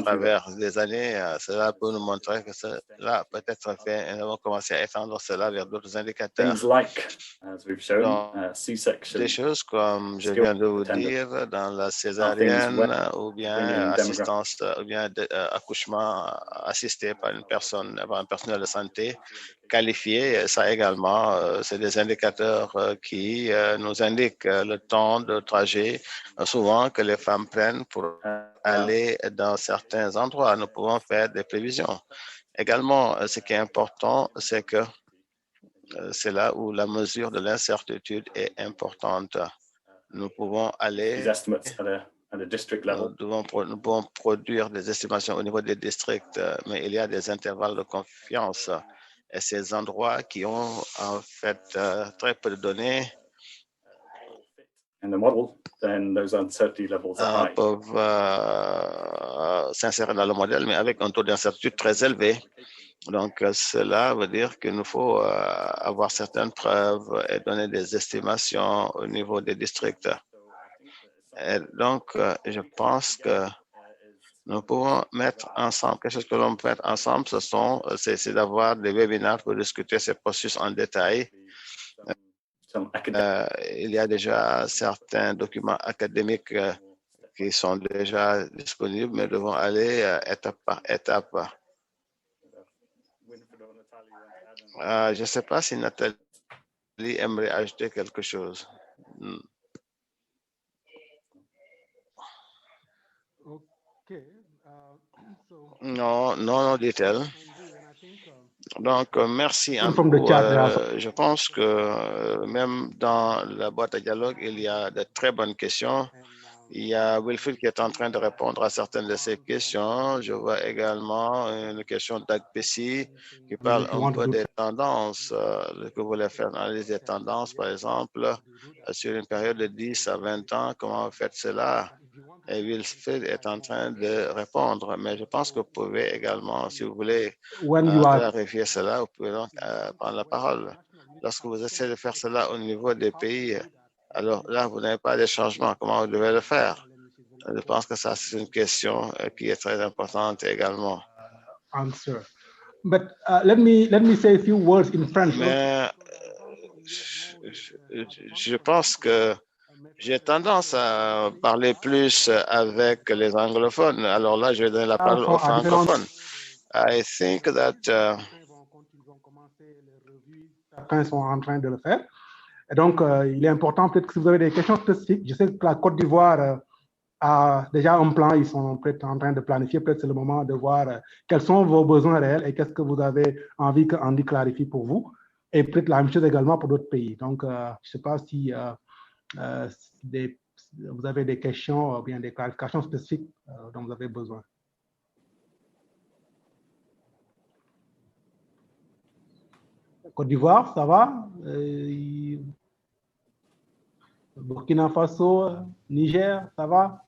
travers les années, cela peut nous montrer que cela peut être fait et nous avons commencé à étendre cela vers d'autres indicateurs. Donc, des choses comme je viens de vous dire dans la césarienne ou bien assistance ou bien accouchement assisté par une personne, par un personnel de santé qualifié, ça également, c'est des indicateurs qui nous indiquent le temps de trajet souvent que les femmes prennent pour aller dans certains endroits. Nous pouvons faire des prévisions. Également, ce qui est important, c'est que c'est là où la mesure de l'incertitude est importante. Nous pouvons aller, nous pouvons produire des estimations au niveau des districts, mais il y a des intervalles de confiance. Et ces endroits qui ont en fait très peu de données peuvent s'insérer dans le modèle, mais avec un taux d'incertitude très élevé. Donc, cela veut dire qu'il nous faut avoir certaines preuves et donner des estimations au niveau des districts. Et donc, je pense que nous pouvons mettre ensemble, quelque chose que l'on peut mettre ensemble, c'est d'avoir des webinaires pour discuter ces processus en détail. Il y a déjà certains documents académiques qui sont déjà disponibles, mais devons aller étape par étape. Je ne sais pas si Nathalie aimerait ajouter quelque chose. Non, dit-elle. Donc, merci à vous. Je pense que même dans la boîte à dialogue, il y a de très bonnes questions. Il y a Wilfried qui est en train de répondre à certaines de ces questions. Je vois également une question d'Agpessi qui parle un peu des tendances, que vous voulez faire une analyse des tendances, par exemple, sur une période de 10 à 20 ans. Comment vous faites cela? Et Wilfried est en train de répondre, mais je pense que vous pouvez également, si vous voulez clarifier cela, vous pouvez donc prendre la parole. Lorsque vous essayez de faire cela au niveau des pays, alors là, vous n'avez pas de changement. Comment vous devez le faire? Je pense que ça, c'est une question qui est très importante également. Answer. But let me say a few words in French. Mais je pense que j'ai tendance à parler plus avec les anglophones. Alors là, je vais donner la parole aux francophones. I think that certains sont en train de le faire. Et donc, il est important peut-être que si vous avez des questions spécifiques, je sais que la Côte d'Ivoire a déjà un plan, ils sont peut-être en train de planifier, peut-être c'est le moment de voir quels sont vos besoins réels et qu'est-ce que vous avez envie qu'Andy clarifie pour vous. Et peut-être la même chose également pour d'autres pays. Donc, je ne sais pas si vous avez des questions ou bien des clarifications spécifiques dont vous avez besoin. Côte d'Ivoire, ça va? Burkina Faso, Niger, ça va?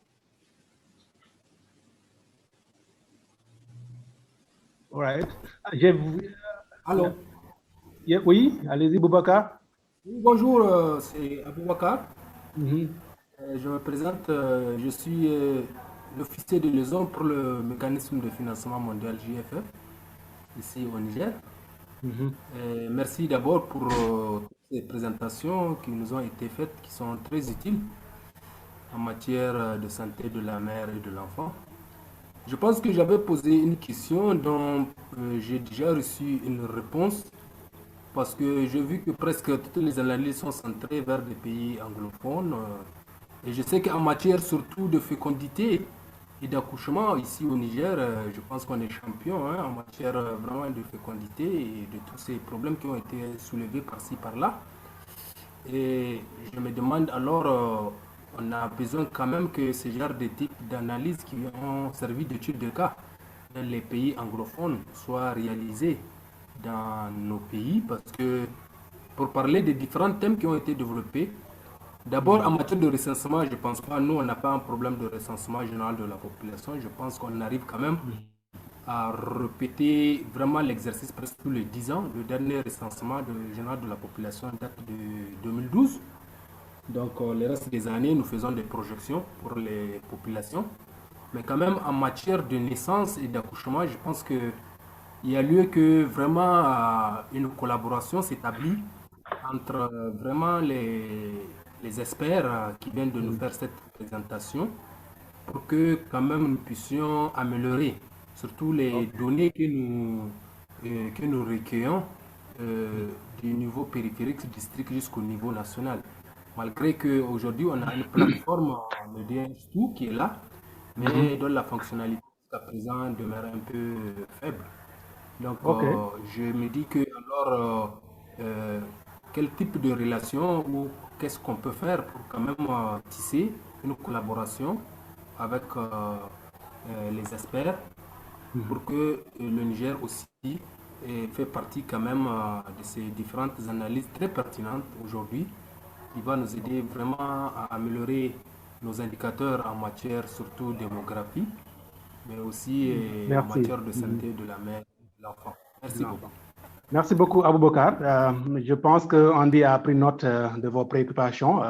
All right. Allô? Oui, allez-y, Boubacar. Bonjour, c'est Aboubacar. Je me présente, je suis l'officier de liaison pour le mécanisme de financement mondial JFF, ici au Niger. Merci d'abord pour ces présentations qui nous ont été faites, qui sont très utiles en matière de santé de la mère et de l'enfant. Je pense que j'avais posé une question dont j'ai déjà reçu une réponse parce que j'ai vu que presque toutes les analyses sont centrées vers des pays anglophones. Et je sais qu'en matière surtout de fécondité et d'accouchement, ici au Niger, je pense qu'on est champion hein, en matière vraiment de fécondité et de tous ces problèmes qui ont été soulevés par-ci, par-là. Et je me demande alors, on a besoin quand même que ce genre de type d'analyse qui ont servi d'étude de cas dans les pays anglophones soient réalisés dans nos pays parce que pour parler des différents thèmes qui ont été développés, d'abord en matière de recensement, je pense pas, nous on n'a pas un problème de recensement général de la population, je pense qu'on arrive quand même à répéter vraiment l'exercice presque tous les 10 ans. Le dernier recensement général de la population date de 2012. Donc, le reste des années, nous faisons des projections pour les populations. Mais quand même, en matière de naissance et d'accouchement, je pense qu'il y a lieu que vraiment une collaboration s'établit entre vraiment les experts qui viennent de nous faire cette présentation pour que quand même nous puissions améliorer surtout les données que nous recueillons du niveau périphérique district jusqu'au niveau national. Malgré qu'aujourd'hui, on a une plateforme, le DNS2, qui est là, mais dont la fonctionnalité jusqu'à présent demeure un peu faible. Donc, je me dis que alors, quel type de relation ou qu'est-ce qu'on peut faire pour quand même tisser une collaboration avec les experts pour que le Niger aussi fait partie quand même de ces différentes analyses très pertinentes aujourd'hui qui va nous aider vraiment à améliorer nos indicateurs en matière surtout démographique, mais aussi en matière de santé de la mère et de l'enfant. Merci beaucoup. Merci beaucoup, Aboubakar. Je pense que Andy a pris note de vos préoccupations,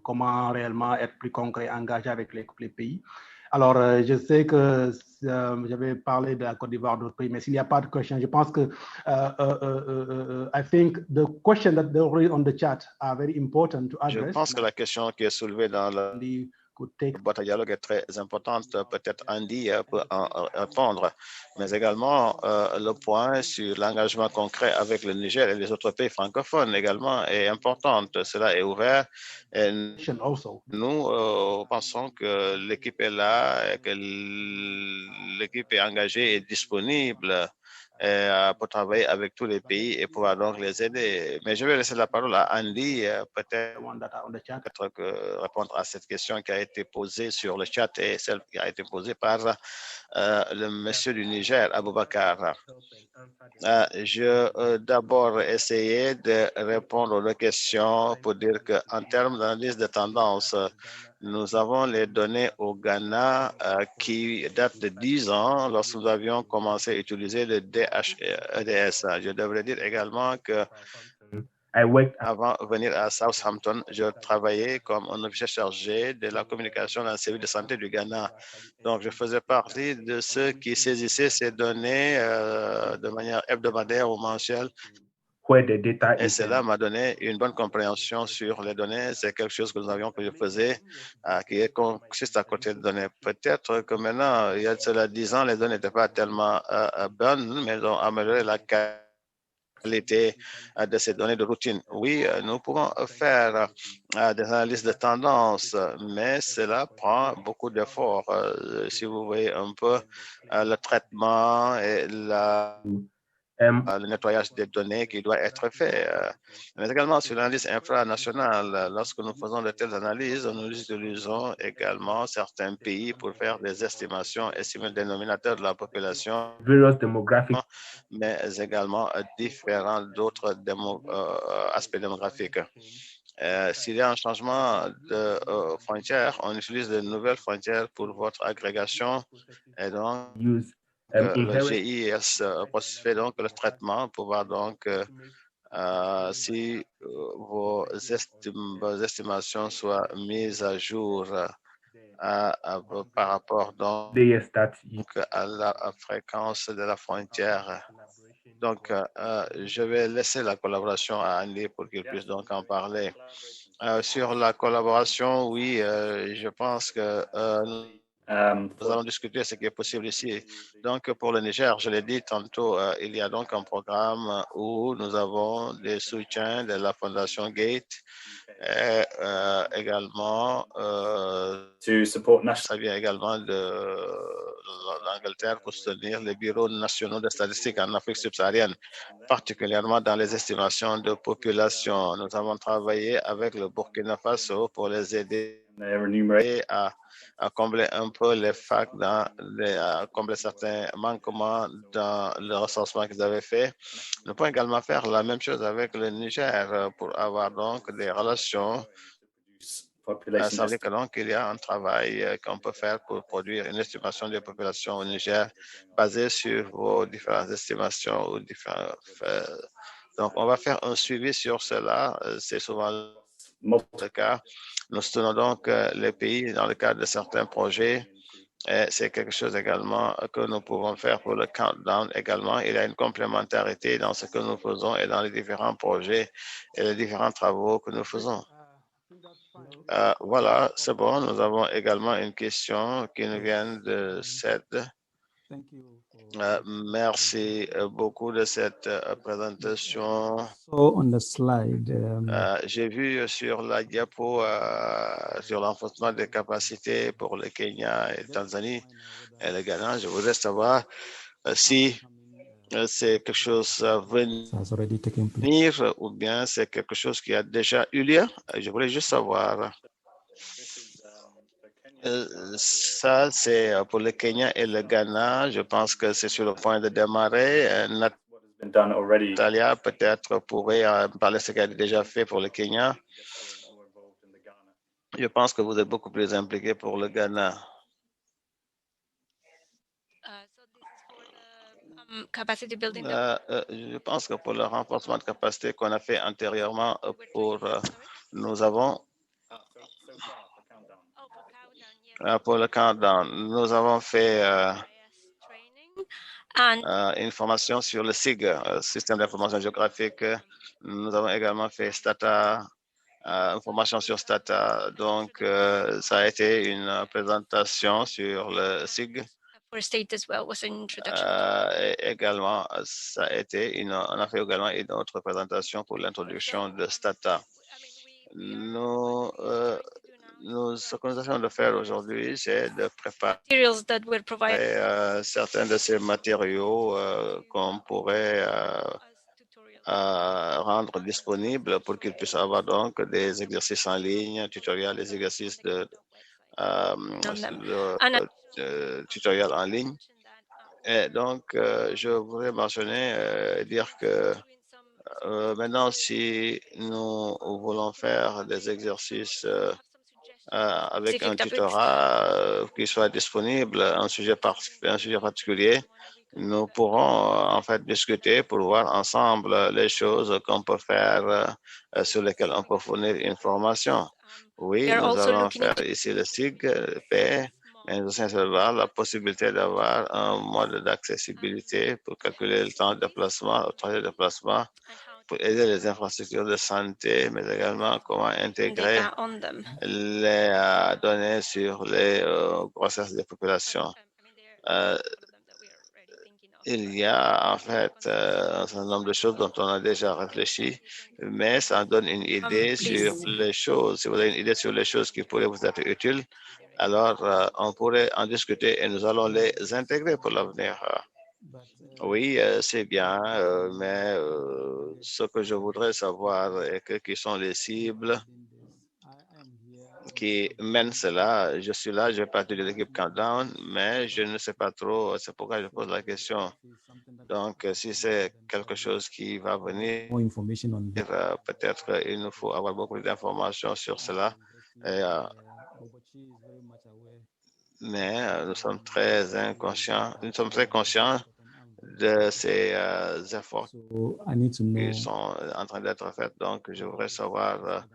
comment réellement être plus concret, engagé avec les pays. Alors, je sais que j'avais parlé de la Côte d'Ivoire, d'autres pays, mais s'il n'y a pas de questions, je pense que I think the question that they raised on the chat are very important to address. Je pense que la question qui est soulevée dans la boîte à dialogue est très importante. Peut-être Andy peut en répondre, mais également le point sur l'engagement concret avec le Niger et les autres pays francophones également est important. Cela est ouvert. Et nous pensons que l'équipe est là et que l'équipe est engagée et disponible pour travailler avec tous les pays et pouvoir donc les aider. Mais je vais laisser la parole à Andy, peut-être répondre à cette question qui a été posée sur le chat et celle qui a été posée par le monsieur du Niger, Aboubakar. Je d'abord essayer de répondre aux questions pour dire qu'en termes d'analyse de tendance, nous avons les données au Ghana qui datent de 10 ans lorsque nous avions commencé à utiliser le DHEDS. Je devrais dire également que avant de venir à Southampton, je travaillais comme un officier chargé de la communication dans le service de santé du Ghana. Donc, je faisais partie de ceux qui saisissaient ces données de manière hebdomadaire ou mensuelle. Et cela m'a donné une bonne compréhension sur les données. C'est quelque chose que nous avions, que je faisais, qui consiste à côté de données. Peut-être que maintenant, il y a cela 10 ans, les données n'étaient pas tellement bonnes, mais elles ont amélioré la qualité de ces données de routine. Oui, nous pouvons faire des analyses de tendance, mais cela prend beaucoup d'efforts. Si vous voyez un peu le traitement et le nettoyage des données qui doit être fait. Mais également sur l'analyse infranationale, lorsque nous faisons de telles analyses, nous utilisons également certains pays pour faire des estimations, estimer le dénominateur de la population, mais également différents d'autres aspects démographiques. S'il y a un changement de frontière, on utilise de nouvelles frontières pour votre agrégation et donc le GIS fait donc le traitement pour voir donc si vos estimations soient mises à jour par rapport donc à la fréquence de la frontière. Donc, je vais laisser la collaboration à Andy pour qu'il puisse donc en parler. Sur la collaboration, oui, je pense que Nous allons discuter ce qui est possible ici. Donc, pour le Niger, je l'ai dit tantôt, il y a donc un programme où nous avons des soutiens de la Fondation Gate et également, ça vient également de l'Angleterre pour soutenir les bureaux nationaux de statistiques en Afrique subsaharienne, particulièrement dans les estimations de population. Nous avons travaillé avec le Burkina Faso pour les aider à combler un peu à combler certains manquements dans le recensement qu'ils avaient fait. Nous pouvons également faire la même chose avec le Niger pour avoir donc des relations. Ça veut dire que donc il y a un travail qu'on peut faire pour produire une estimation des populations au Niger basée sur vos différentes estimations ou différents. Donc, on va faire un suivi sur cela. C'est souvent le cas. Nous soutenons donc les pays dans le cadre de certains projets. C'est quelque chose également que nous pouvons faire pour le countdown également. Il y a une complémentarité dans ce que nous faisons et dans les différents projets et les différents travaux que nous faisons. Voilà, c'est bon. Nous avons également une question qui nous vient de SED. Merci beaucoup de cette présentation. J'ai vu sur la diapo sur l'enforcement des capacités pour le Kenya et Tanzanie et le Ghana. Je voudrais savoir si c'est quelque chose à venir ou bien c'est quelque chose qui a déjà eu lieu. Je voulais juste savoir. Ça, c'est pour le Kenya et le Ghana. Je pense que c'est sur le point de démarrer. Natalia, peut-être, pourrait parler de ce qu'elle a déjà fait pour le Kenya. Je pense que vous êtes beaucoup plus impliqué pour le Ghana. Je pense que pour le renforcement de capacité qu'on a fait antérieurement, nous avons pour le countdown, nous avons fait une formation sur le SIG, Système d'information géographique. Nous avons également fait Stata, information sur Stata. Donc, ça a été une présentation sur le SIG. Également, ça a été on a fait également une autre présentation pour l'introduction de Stata. Ce que nous essayons de faire aujourd'hui, c'est de préparer certains de ces matériaux qu'on pourrait rendre disponibles pour qu'ils puissent avoir donc des exercices en ligne, tutoriels, des exercices tutoriels en ligne. Et donc, je voudrais mentionner, dire que maintenant, si nous voulons faire des exercices avec un tutorat qui soit disponible, un sujet particulier, nous pourrons en fait discuter pour voir ensemble les choses qu'on peut faire sur lesquelles on peut fournir une formation. Oui, nous allons faire ici le SIG, mais nous allons voir la possibilité d'avoir un mode d'accessibilité pour calculer le temps de déplacement, le trajet de déplacement, pour aider les infrastructures de santé, mais également comment intégrer les données sur les grossesses des populations. Il y a en fait un certain nombre de choses dont on a déjà réfléchi, mais ça donne une idée sur les choses. Si vous avez une idée sur les choses qui pourraient vous être utiles, alors on pourrait en discuter et nous allons les intégrer pour l'avenir. Oui, c'est bien, mais ce que je voudrais savoir est qui sont les cibles qui mènent cela. Je suis là, je vais partir de l'équipe Countdown, mais je ne sais pas trop, c'est pourquoi je pose la question. Donc, si c'est quelque chose qui va venir, peut-être il nous faut avoir beaucoup d'informations sur cela. Mais nous sommes très inconscients, nous sommes très conscients de ces efforts qui sont en train d'être faits. Donc, je voudrais savoir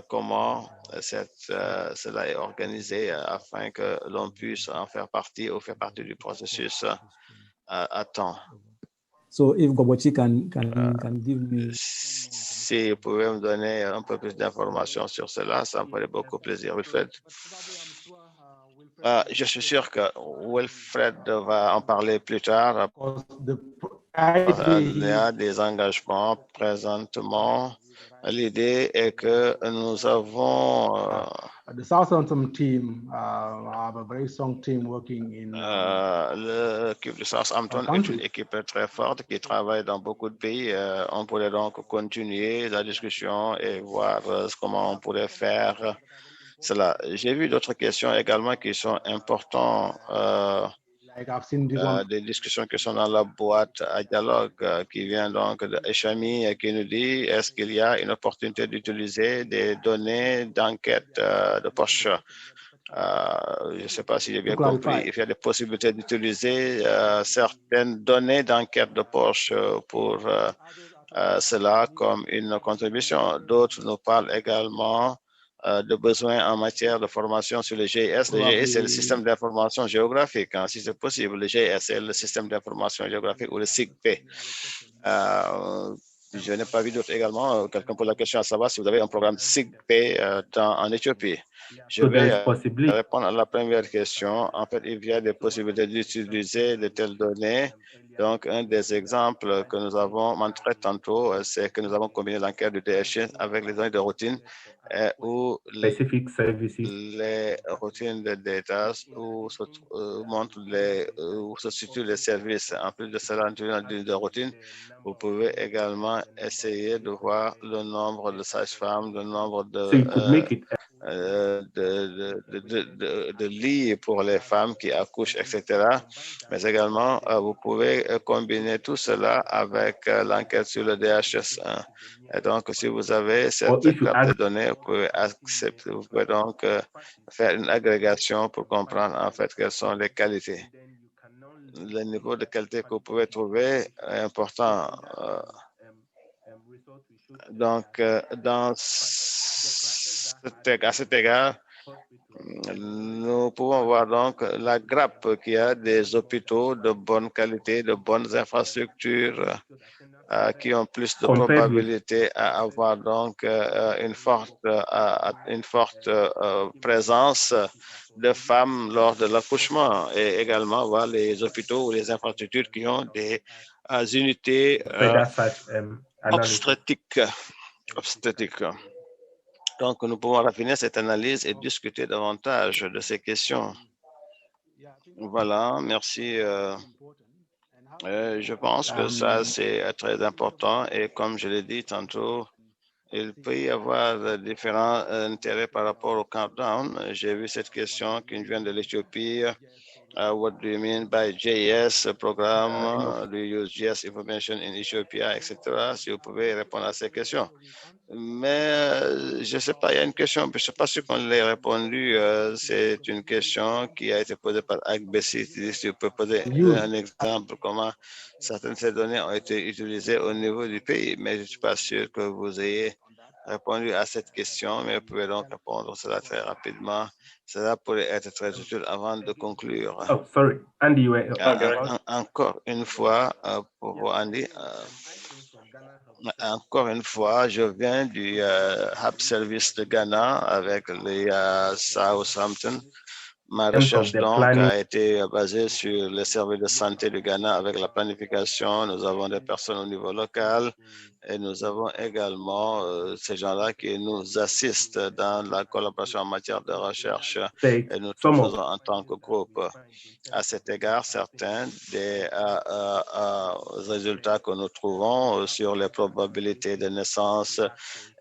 comment cela est organisé afin que l'on puisse en faire partie ou faire partie du processus à temps. Si vous pouvez me donner un peu plus d'informations sur cela, ça me ferait beaucoup plaisir, Wilfred. Je suis sûr que Wilfred va en parler plus tard. Il y a des engagements présentement. L'idée est que nous avons the Southampton team have a very strong team working in l'équipe de Southampton est une équipe très forte qui travaille dans beaucoup de pays. On pourrait donc continuer la discussion et voir comment on pourrait faire cela. J'ai vu d'autres questions également qui sont importantes. Des discussions qui sont dans la boîte à dialogue qui vient donc de Eshami qui nous dit est-ce qu'il y a une opportunité d'utiliser des données d'enquête de poche. Je ne sais pas si j'ai bien compris. Il y a des possibilités d'utiliser certaines données d'enquête de poche pour cela comme une contribution. D'autres nous parlent également de besoins en matière de formation sur le GIS. Le GIS, c'est le système d'information géographique, hein, si c'est possible. Le GIS, c'est le système d'information géographique ou le SIGP. Je n'ai pas vu d'autres également. Quelqu'un pose la question à savoir si vous avez un programme SIGP en Éthiopie. Je vais répondre à la première question. En fait, il y a des possibilités d'utiliser de telles données. Donc, un des exemples que nous avons montré tantôt, c'est que nous avons combiné l'enquête du DHS avec les données de routine où les routines de data où se montrent où se situent les services. En plus de cela, de routine, vous pouvez également essayer de voir le nombre de sages-femmes, le nombre de lits pour les femmes qui accouchent, etc. Mais également, vous pouvez combiner tout cela avec l'enquête sur le DHS1. Et donc, si vous avez cette grappe de données, vous pouvez donc faire une agrégation pour comprendre en fait quelles sont les qualités. Le niveau de qualité que vous pouvez trouver est important. Donc, à cet égard, nous pouvons voir donc la grappe qui a des hôpitaux de bonne qualité, de bonnes infrastructures qui ont plus de probabilité à avoir donc une forte présence de femmes lors de l'accouchement et également voir les hôpitaux ou les infrastructures qui ont des unités obstétriques. Donc, nous pouvons raffiner cette analyse et discuter davantage de ces questions. Voilà, merci. Je pense que ça, c'est très important et comme je l'ai dit tantôt, il peut y avoir différents intérêts par rapport au countdown. J'ai vu cette question qui vient de l'Éthiopie. What do you mean by JS programme? Do you use JS information in Ethiopia, etc.? Si vous pouvez répondre à ces questions. Mais je ne sais pas, il y a une question, je ne sais pas si on l'a répondu. C'est une question qui a été posée par Agbessi. Si vous pouvez poser un exemple, comment certaines de ces données ont été utilisées au niveau du pays, mais je ne suis pas sûr que vous ayez répondu à cette question, mais vous pouvez donc répondre à cela très rapidement. Cela pourrait être très utile avant de conclure. Oh, sorry. Andy, encore une fois, pour Andy, encore une fois, je viens du Hub Service de Ghana avec les Southampton. Ma recherche donc a été basée sur les services de santé du Ghana avec la planification. Nous avons des personnes au niveau local et nous avons également ces gens-là qui nous assistent dans la collaboration en matière de recherche et nous tout faisons en tant que groupe. À cet égard, certains des résultats que nous trouvons sur les probabilités de naissance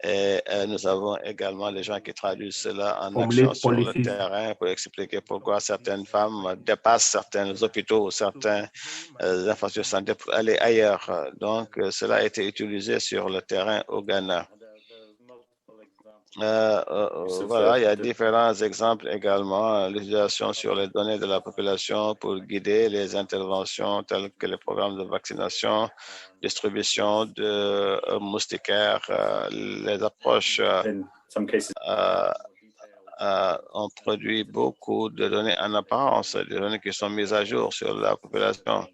et nous avons également les gens qui traduisent cela en action sur le terrain pour expliquer pourquoi certaines femmes dépassent certains hôpitaux ou certaines infrastructures de santé pour aller ailleurs. Donc, cela a été utilisé sur le terrain au Ghana. Voilà, il y a différents exemples également, l'utilisation sur les données de la population pour guider les interventions telles que les programmes de vaccination, distribution de moustiquaires, les approches on produit beaucoup de données en apparence, des données qui sont mises à jour sur la population,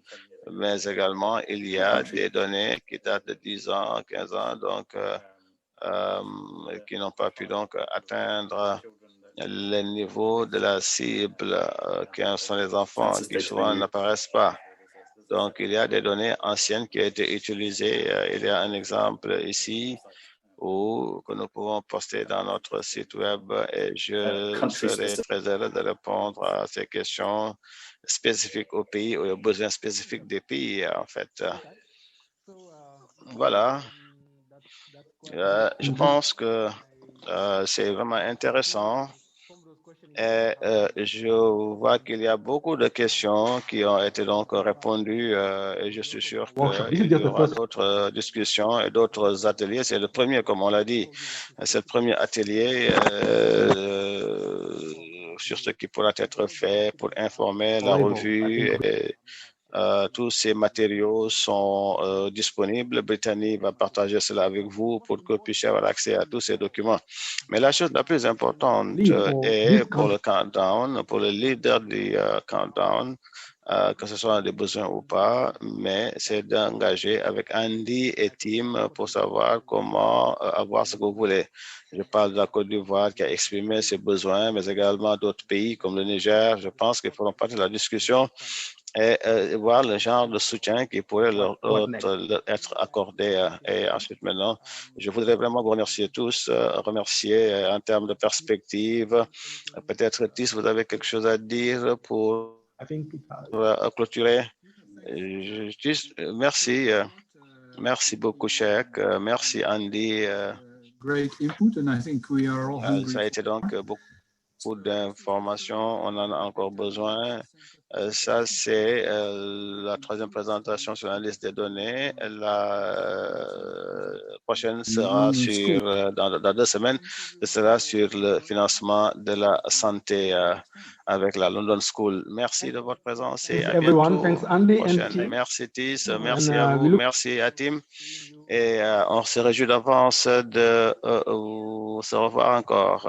mais également il y a des données qui datent de 10 ans, 15 ans, donc qui n'ont pas pu donc atteindre le niveau de la cible, qui sont les enfants, qui souvent n'apparaissent pas. Donc, il y a des données anciennes qui ont été utilisées. Il y a un exemple ici que nous pouvons poster dans notre site web et je serai très heureux de répondre à ces questions spécifiques au pays ou aux besoins spécifiques des pays, en fait. Voilà. Je pense que c'est vraiment intéressant. Et je vois qu'il y a beaucoup de questions qui ont été donc répondues et je suis sûr qu'il y aura d'autres discussions et d'autres ateliers. C'est le premier, comme on l'a dit, c'est le premier atelier sur ce qui pourra être fait pour informer la revue. Et, tous ces matériaux sont disponibles. Brittany va partager cela avec vous pour que vous puissiez avoir accès à tous ces documents. Mais la chose la plus importante est pour le countdown, pour le leader du countdown, que ce soit des besoins ou pas, mais c'est d'engager avec Andy et Tim pour savoir comment avoir ce que vous voulez. Je parle de la Côte d'Ivoire qui a exprimé ses besoins, mais également d'autres pays comme le Niger. Je pense qu'ils feront partie de la discussion et voir le genre de soutien qui pourrait leur être accordé. Et ensuite, maintenant, je voudrais vraiment vous remercier tous, remercier en termes de perspective. Peut-être, Tis, vous avez quelque chose à dire pour clôturer? Merci. Merci beaucoup, Cheikh. Merci, Andy. Great input, and I think we are all hungry. Ça a été donc beaucoup d'informations. On en a encore besoin. Ça, c'est la troisième présentation sur la liste des données. La prochaine sera dans 2 semaines. Ce sera sur le financement de la santé avec la London School. Merci de votre présence et à bientôt. Merci, Tis. Merci à vous. Merci à Tim. Et on se réjouit d'avance de se revoir encore.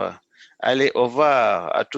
Allez, au revoir à tous.